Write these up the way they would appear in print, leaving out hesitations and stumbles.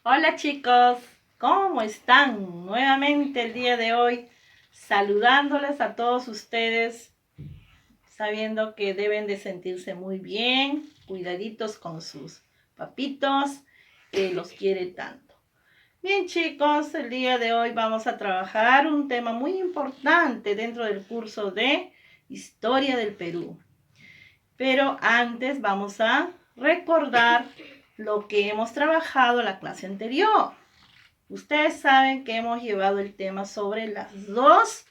Hola chicos, ¿cómo están? Nuevamente el día de hoy saludándoles a todos ustedes, sabiendo que deben de sentirse muy bien, cuidaditos con sus papitos, que los quiere tanto. Bien chicos, el día de hoy vamos a trabajar un tema muy importante dentro del curso de Historia del Perú. Pero antes vamos a recordar lo que hemos trabajado en la clase anterior. Ustedes saben que hemos llevado el tema sobre las dos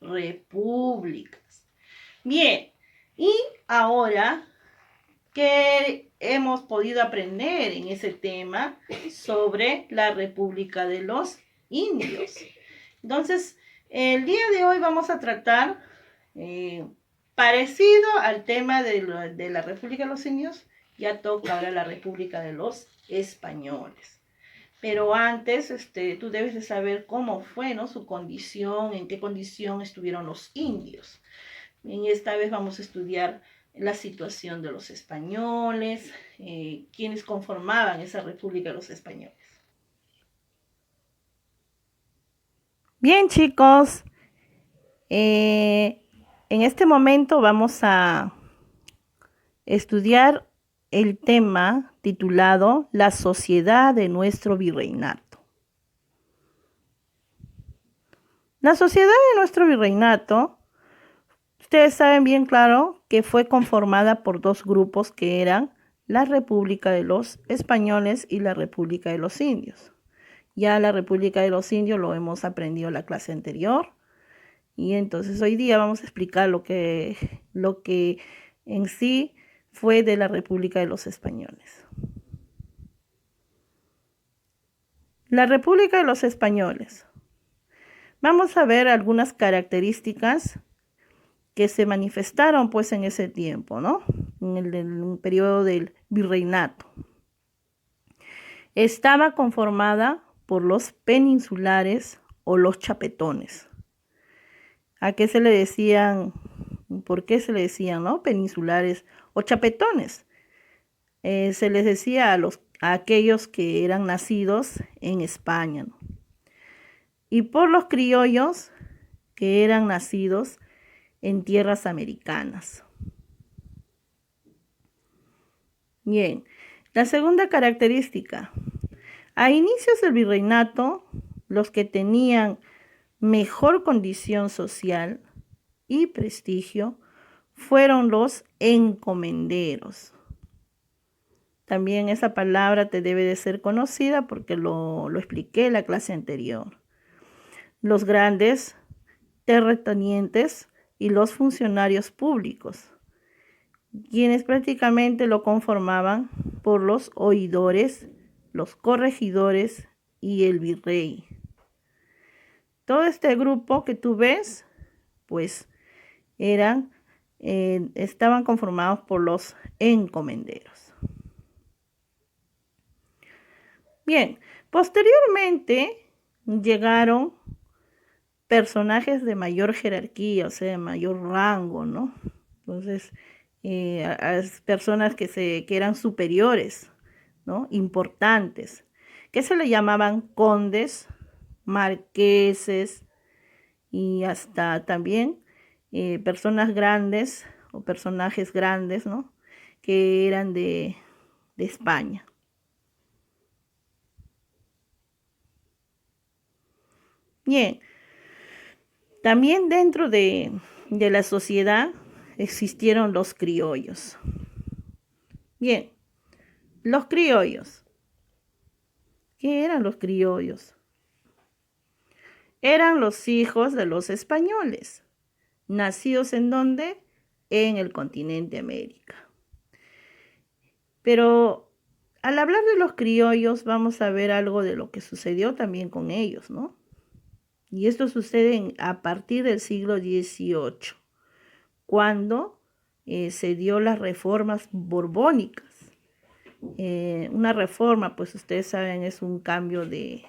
repúblicas. Bien, y ahora, ¿qué hemos podido aprender en ese tema sobre la República de los Indios? Entonces, el día de hoy vamos a tratar, parecido al tema de la República de los Indios, ya toca ahora la República de los Españoles. Pero antes, tú debes de saber cómo fue, ¿no? Su condición, en qué condición estuvieron los indios. En esta vez vamos a estudiar la situación de los españoles, quienes conformaban esa República de los Españoles. Bien, chicos, en este momento vamos a estudiar el tema titulado La sociedad de nuestro virreinato. La sociedad de nuestro virreinato, ustedes saben bien claro que fue conformada por dos grupos que eran la República de los Españoles y la República de los Indios. Ya la República de los Indios lo hemos aprendido en la clase anterior. Y entonces hoy día vamos a explicar lo que en sí fue de la República de los Españoles. La República de los Españoles. Vamos a ver algunas características que se manifestaron pues en ese tiempo, ¿no? En el periodo del virreinato. Estaba conformada por los peninsulares o los chapetones. ¿A qué se le decían? ¿Por qué se le decían, no? Peninsulares o chapetones. Se les decía a aquellos que eran nacidos en España, ¿no? Y por los criollos que eran nacidos en tierras americanas. Bien, la segunda característica. A inicios del virreinato, los que tenían mejor condición social y prestigio fueron los encomenderos. También esa palabra te debe de ser conocida porque lo expliqué en la clase anterior. Los grandes terratenientes y los funcionarios públicos, quienes prácticamente lo conformaban por los oidores, los corregidores y el virrey. Todo este grupo que tú ves, pues estaban conformados por los encomenderos. Bien, posteriormente llegaron personajes de mayor jerarquía, o sea, de mayor rango, ¿no? Entonces, a personas que eran superiores, ¿no? Importantes, que se le llamaban condes, marqueses y hasta también personas grandes o personajes grandes, ¿no? Que eran de España. Bien, también dentro de la sociedad existieron los criollos. Bien, los criollos. ¿Qué eran los criollos? Eran los hijos de los españoles, nacidos ¿en dónde? En el continente América. Pero al hablar de los criollos vamos a ver algo de lo que sucedió también con ellos, ¿no? Y esto sucede a partir del siglo XVIII, cuando se dio las reformas borbónicas. Una reforma, pues ustedes saben, es un cambio de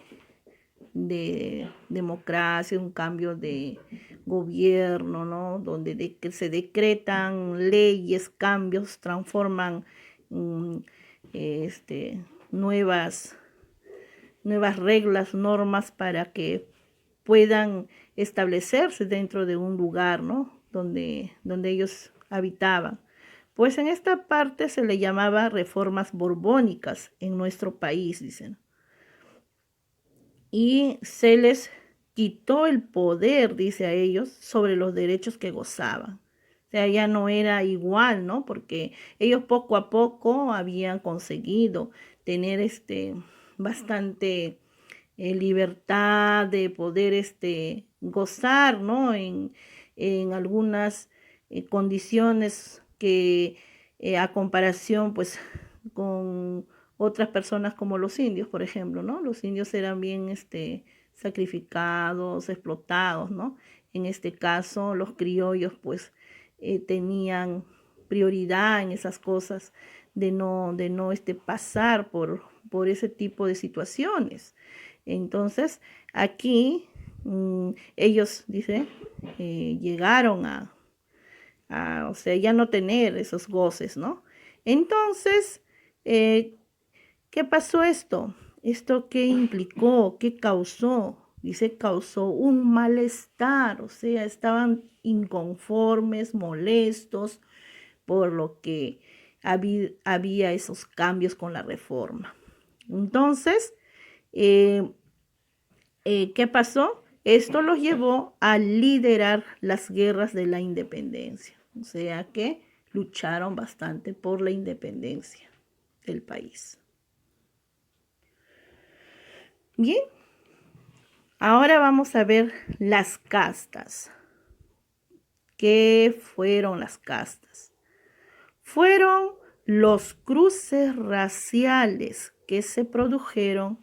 democracia, un cambio de gobierno, ¿no? Donde se decretan leyes, cambios, transforman nuevas nuevas reglas, normas para que puedan establecerse dentro de un lugar, ¿no? Donde ellos habitaban. Pues en esta parte se le llamaba reformas borbónicas en nuestro país, dicen. Y se les quitó el poder, dice a ellos, sobre los derechos que gozaban. O sea, ya no era igual, ¿no? Porque ellos poco a poco habían conseguido tener bastante libertad de poder gozar, ¿no? En algunas condiciones que a comparación, pues, con otras personas como los indios, por ejemplo, ¿no? Los indios eran bien sacrificados, explotados, ¿no? En este caso, los criollos, pues, tenían prioridad en esas cosas de no pasar por ese tipo de situaciones. Entonces, aquí ellos, dice, llegaron o sea, ya no tener esos goces, ¿no? Entonces, ¿qué pasó esto? ¿Esto qué implicó? ¿Qué causó? Dice, causó un malestar, o sea, estaban inconformes, molestos por lo que había esos cambios con la reforma. Entonces, ¿qué pasó? Esto los llevó a liderar las guerras de la independencia, o sea que lucharon bastante por la independencia del país. Bien, ahora vamos a ver las castas. ¿Qué fueron las castas? Fueron los cruces raciales que se produjeron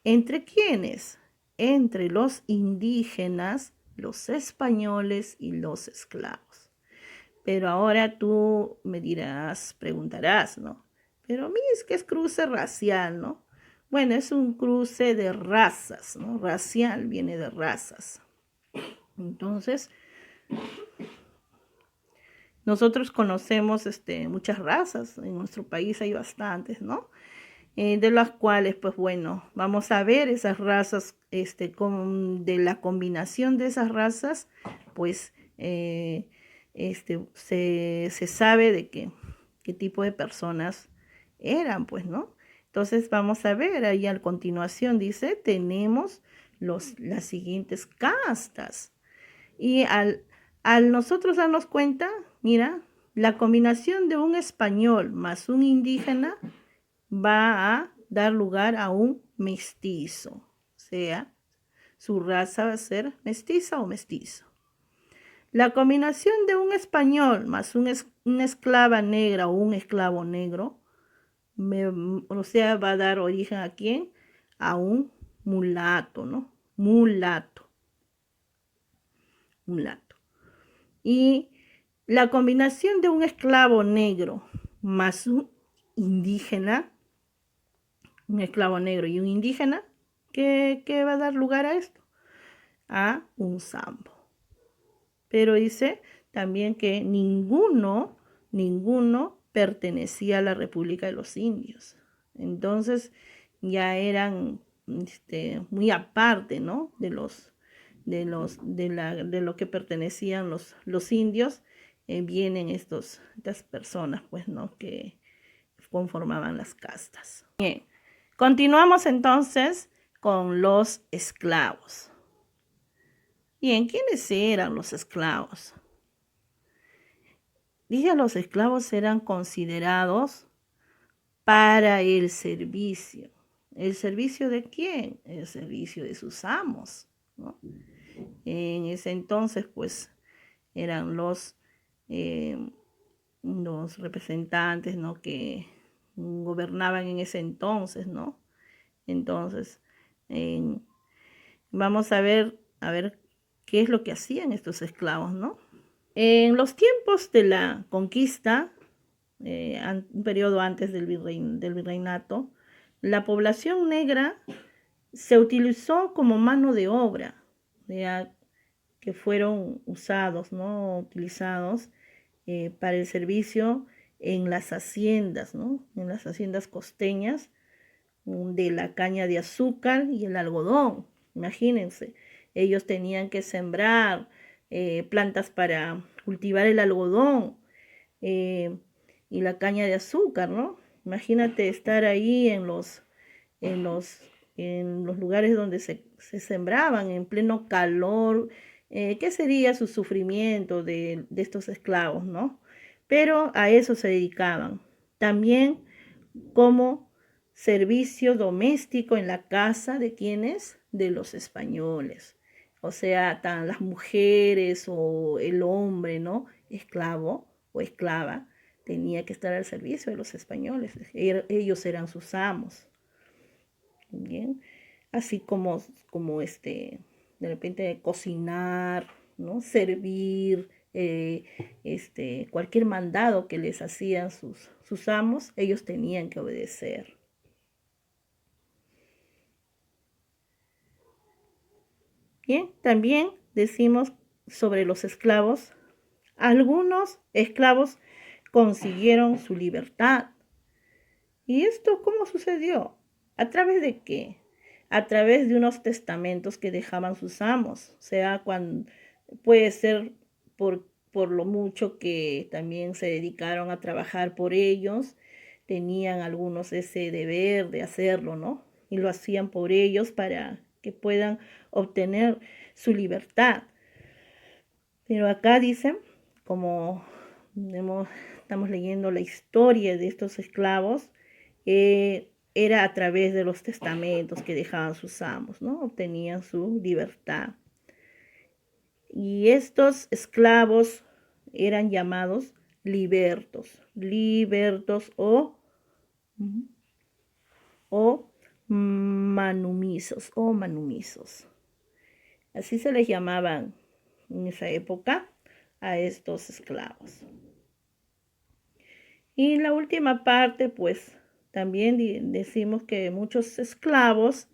¿entre quiénes? Entre los indígenas, los españoles y los esclavos. Pero ahora tú me dirás, preguntarás, ¿no? Pero mí es que es cruce racial, ¿no? Bueno, es un cruce de razas, ¿no? Racial viene de razas. Entonces, nosotros conocemos muchas razas, en nuestro país hay bastantes, ¿no? De las cuales, pues bueno, vamos a ver esas razas, de la combinación de esas razas, pues se sabe de qué tipo de personas eran, pues, ¿no? Entonces vamos a ver, ahí a continuación dice, tenemos las siguientes castas. Y al nosotros darnos cuenta, mira, la combinación de un español más un indígena va a dar lugar a un mestizo, o sea, su raza va a ser mestiza o mestizo. La combinación de un español más una esclava negra o un esclavo negro, o sea, va a dar origen a quién? A un mulato, ¿no? Mulato. Y la combinación de un esclavo negro más un indígena, un esclavo negro y un indígena, ¿qué va a dar lugar a esto? A un sambo. Pero dice también que ninguno pertenecía a la República de los Indios. Entonces ya eran muy aparte, ¿no? De lo que pertenecían los indios, vienen estas personas, pues, ¿no? Que conformaban las castas. Bien, continuamos entonces con los esclavos. Bien, ¿quiénes eran los esclavos? Dice, los esclavos eran considerados para el servicio. ¿El servicio de quién? El servicio de sus amos, ¿no? En ese entonces, pues, eran los representantes, ¿no? Que gobernaban en ese entonces, ¿no? Entonces, vamos a ver qué es lo que hacían estos esclavos, ¿no? En los tiempos de la conquista, un periodo antes del virreinato, la población negra se utilizó como mano de obra, que fueron usados, ¿no? Utilizados para el servicio en las haciendas, ¿no? En las haciendas costeñas, de la caña de azúcar y el algodón. Imagínense, ellos tenían que sembrar plantas para cultivar el algodón eh, y la caña de azúcar, ¿no? Imagínate estar ahí en los, en los lugares donde se sembraban en pleno calor. ¿Qué sería su sufrimiento de estos esclavos, no? Pero a eso se dedicaban. También como servicio doméstico en la casa de quienes, de los españoles. O sea, tan las mujeres o el hombre, ¿no? Esclavo o esclava, tenía que estar al servicio de los españoles. Ellos eran sus amos. Bien, así de repente cocinar, ¿no? Servir, cualquier mandado que les hacían sus amos, ellos tenían que obedecer. Bien, también decimos sobre los esclavos, algunos esclavos consiguieron su libertad. ¿Y esto cómo sucedió? ¿A través de qué? A través de unos testamentos que dejaban sus amos. O sea, puede ser por lo mucho que también se dedicaron a trabajar por ellos, tenían algunos ese deber de hacerlo, ¿no? Y lo hacían por ellos para que puedan obtener su libertad. Pero acá dicen, como estamos leyendo la historia de estos esclavos, era a través de los testamentos que dejaban sus amos, ¿no? Obtenían su libertad. Y estos esclavos eran llamados libertos o manumisos. Así se les llamaban en esa época a estos esclavos. Y la última parte, pues también decimos que muchos esclavos,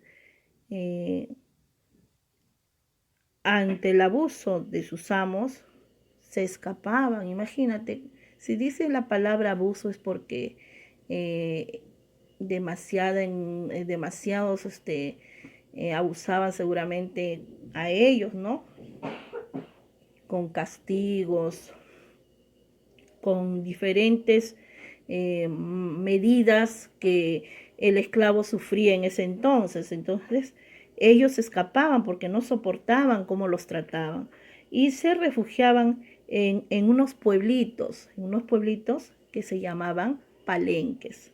ante el abuso de sus amos, se escapaban. Imagínate, si dice la palabra abuso es porque demasiados abusaban seguramente a ellos, ¿no? Con castigos, con diferentes medidas que el esclavo sufría en ese entonces. Entonces, ellos escapaban porque no soportaban cómo los trataban y se refugiaban en unos pueblitos que se llamaban palenques.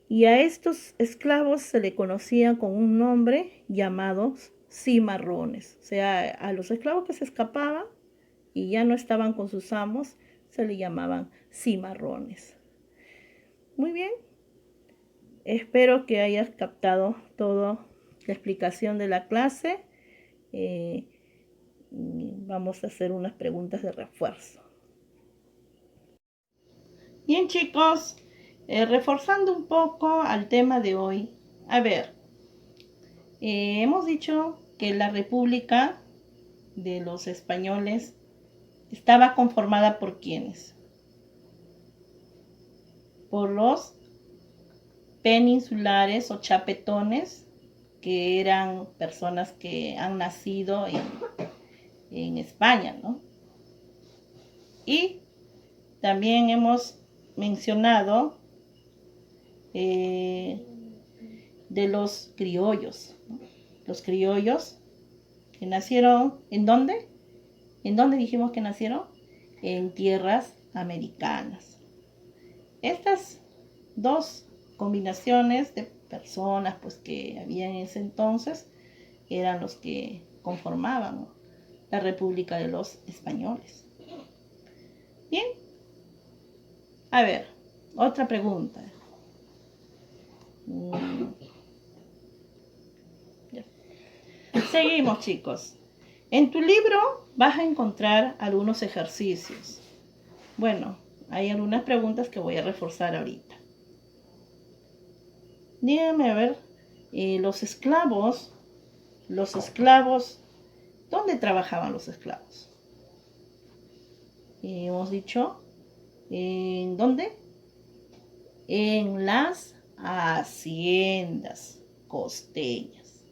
Y a estos esclavos se le conocían con un nombre llamado cimarrones. O sea, a los esclavos que se escapaban y ya no estaban con sus amos, se le llamaban cimarrones. Muy bien. Espero que hayas captado toda la explicación de la clase. Vamos a hacer unas preguntas de refuerzo. Bien, chicos, reforzando un poco al tema de hoy. A ver, hemos dicho que la República de los Españoles estaba conformada por ¿quiénes? Por los peninsulares o chapetones, que eran personas que han nacido en España, ¿no? Y también hemos mencionado de los criollos, ¿no? Los criollos que nacieron, ¿en dónde? ¿En dónde dijimos que nacieron? En tierras americanas. Estas dos combinaciones de personas pues que había en ese entonces eran los que conformaban, ¿no?, la República de los Españoles. Bien, a ver, otra pregunta. Seguimos, chicos. En tu libro vas a encontrar algunos ejercicios. Bueno, hay algunas preguntas que voy a reforzar ahorita. Díganme, a ver, los esclavos, ¿dónde trabajaban los esclavos? Hemos dicho, ¿en dónde? En las haciendas costeñas.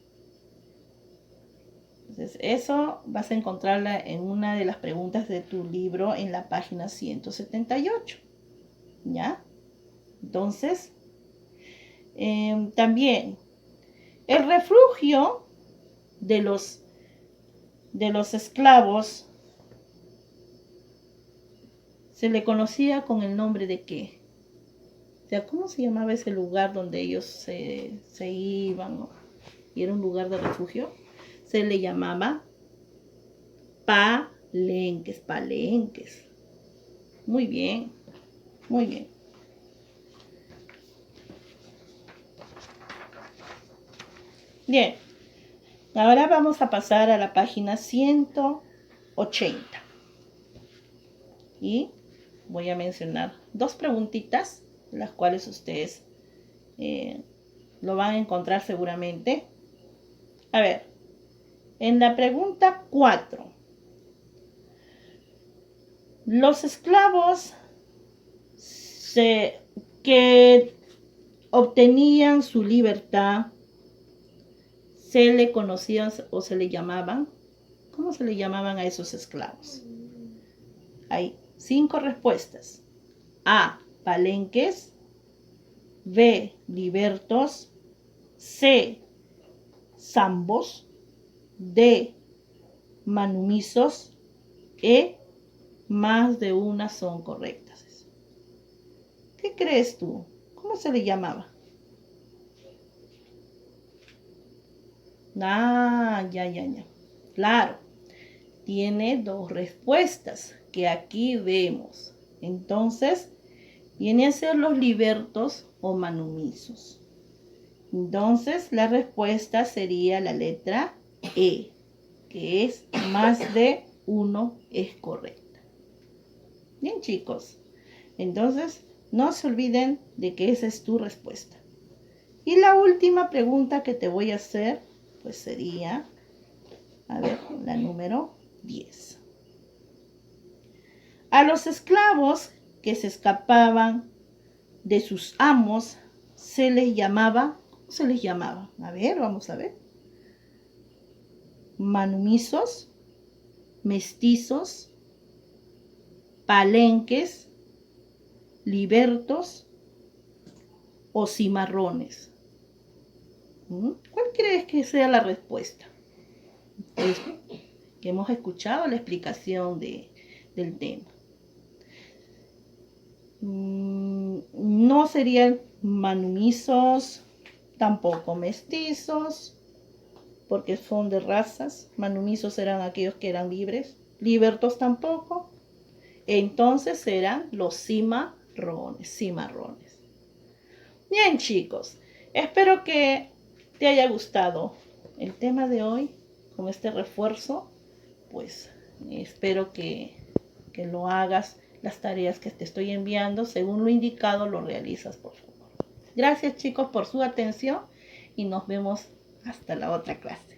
Entonces, eso vas a encontrarla en una de las preguntas de tu libro en la página 178. ¿Ya? Entonces, también el refugio de los esclavos se le conocía con el nombre de qué. O sea, ¿cómo se llamaba ese lugar donde ellos se iban, ¿no? Y era un lugar de refugio? Se le llamaba palenques, palenques. Muy bien, muy bien. Bien, ahora vamos a pasar a la página 180. Y voy a mencionar dos preguntitas, las cuales ustedes lo van a encontrar seguramente. A ver, en la pregunta 4, los esclavos que obtenían su libertad, se le conocían o se le llamaban, ¿cómo se le llamaban a esos esclavos? Hay 5 respuestas. A, palenques. B, libertos. C, zambos. D, manumisos. E, más de una son correctas. ¿Qué crees tú? ¿Cómo se le llamaba? Ya. Claro, tiene 2 respuestas que aquí vemos. Entonces, vienen a ser los libertos o manumisos. Entonces, la respuesta sería la letra E, que es más de uno es correcta. Bien, chicos. Entonces, no se olviden de que esa es tu respuesta. Y la última pregunta que te voy a hacer, pues sería, a ver, la número 10. A los esclavos que se escapaban de sus amos se les llamaba, ¿cómo se les llamaba? A ver, vamos a ver. Manumisos, mestizos, palenques, libertos o cimarrones. ¿Cuál crees que sea la respuesta? Es que hemos escuchado la explicación del tema. No serían manumisos, tampoco mestizos, porque son de razas. Manumisos eran aquellos que eran libres. Libertos tampoco. Entonces serán los cimarrones. Bien, chicos, espero que te haya gustado el tema de hoy con este refuerzo. Pues espero que lo hagas. Las tareas que te estoy enviando, según lo indicado, lo realizas, por favor. Gracias, chicos, por su atención y nos vemos hasta la otra clase.